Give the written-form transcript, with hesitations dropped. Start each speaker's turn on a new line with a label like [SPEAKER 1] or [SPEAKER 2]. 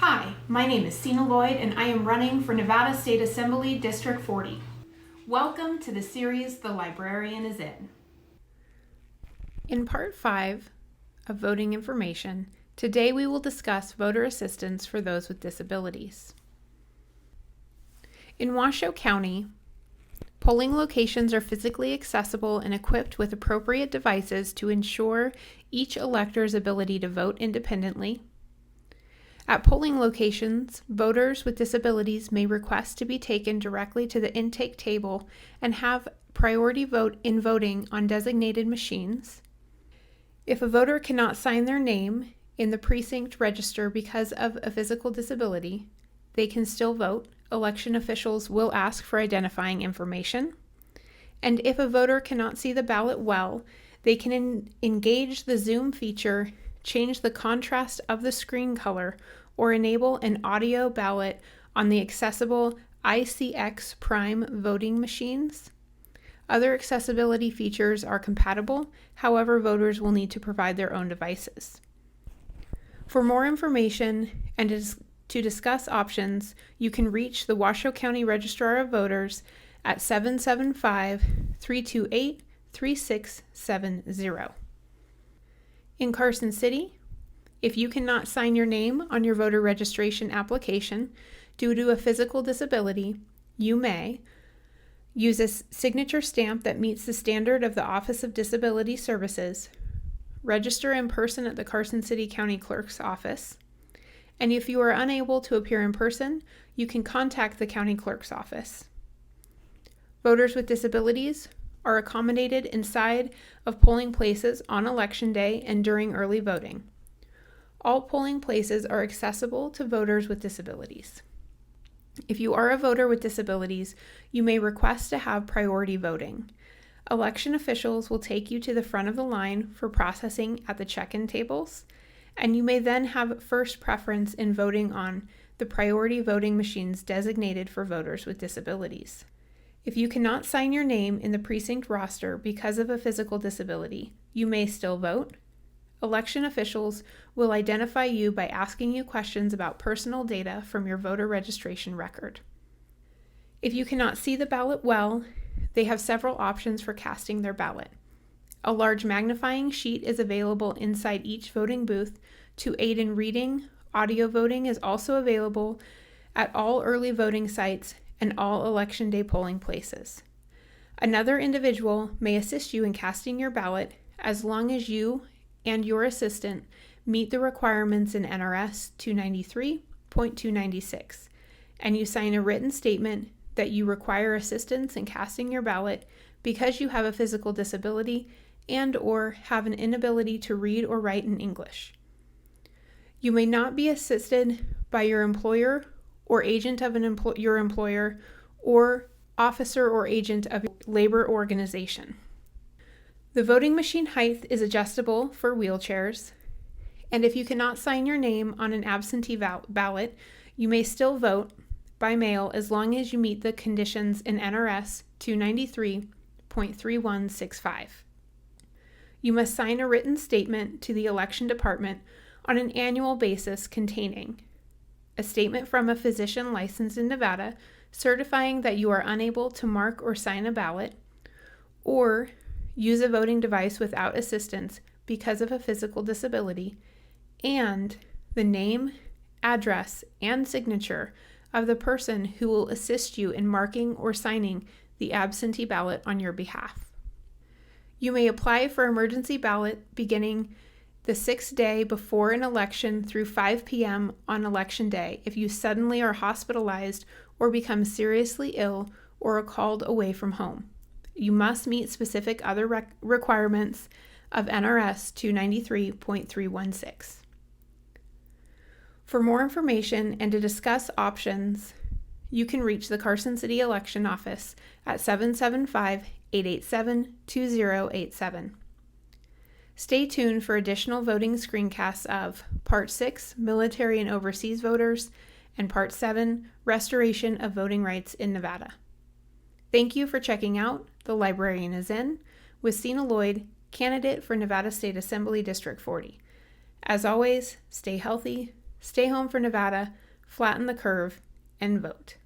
[SPEAKER 1] Hi, my name is Sena Loyd and I am running for Nevada State Assembly District 40. Welcome to the series The Librarian is in. In Part 5 of Voting Information, today we will discuss voter assistance for those with disabilities. In Washoe County, polling locations are physically accessible and equipped with appropriate devices to ensure each elector's ability to vote independently. At polling locations, voters with disabilities may request to be taken directly to the intake table and have priority vote in voting on designated machines. If a voter cannot sign their name in the precinct register because of a physical disability, they can still vote. Election officials will ask for identifying information. And if a voter cannot see the ballot well, they can engage the zoom feature, change the contrast of the screen color, or enable an audio ballot on the accessible ICX Prime voting machines. Other accessibility features are compatible, however, voters will need to provide their own devices. For more information and to discuss options, you can reach the Washoe County Registrar of Voters at 775-328-3670. In Carson City, if you cannot sign your name on your voter registration application due to a physical disability, you may use a signature stamp that meets the standard of the Office of Disability Services, register in person at the Carson City County Clerk's office, and if you are unable to appear in person, you can contact the County Clerk's office. Voters with disabilities are accommodated inside of polling places on Election Day and during early voting. All polling places are accessible to voters with disabilities. If you are a voter with disabilities, you may request to have priority voting. Election officials will take you to the front of the line for processing at the check-in tables, and you may then have first preference in voting on the priority voting machines designated for voters with disabilities. If you cannot sign your name in the precinct roster because of a physical disability, you may still vote. Election officials will identify you by asking you questions about personal data from your voter registration record. If you cannot see the ballot well, they have several options for casting their ballot. A large magnifying sheet is available inside each voting booth to aid in reading. Audio voting is also available at all early voting sites and all Election Day polling places. Another individual may assist you in casting your ballot as long as you and your assistant meet the requirements in NRS 293.296, and you sign a written statement that you require assistance in casting your ballot because you have a physical disability and or have an inability to read or write in English. You may not be assisted by your employer or agent of your employer or officer or agent of your labor organization. The voting machine height is adjustable for wheelchairs, and if you cannot sign your name on an absentee ballot, you may still vote by mail as long as you meet the conditions in NRS 293.3165. You must sign a written statement to the election department on an annual basis containing a statement from a physician licensed in Nevada certifying that you are unable to mark or sign a ballot or use a voting device without assistance because of a physical disability, and the name, address, and signature of the person who will assist you in marking or signing the absentee ballot on your behalf. You may apply for emergency ballot beginning the 6th day before an election through 5 p.m. on Election Day if you suddenly are hospitalized or become seriously ill or are called away from home. You must meet specific other requirements of NRS 293.316. For more information and to discuss options, you can reach the Carson City Election Office at 775-887-2087. Stay tuned for additional voting screencasts of Part 6, Military and Overseas Voters, and Part 7, Restoration of Voting Rights in Nevada. Thank you for checking out The Librarian is In with Sena Loyd, candidate for Nevada State Assembly District 40. As always, stay healthy, stay home for Nevada, flatten the curve, and vote.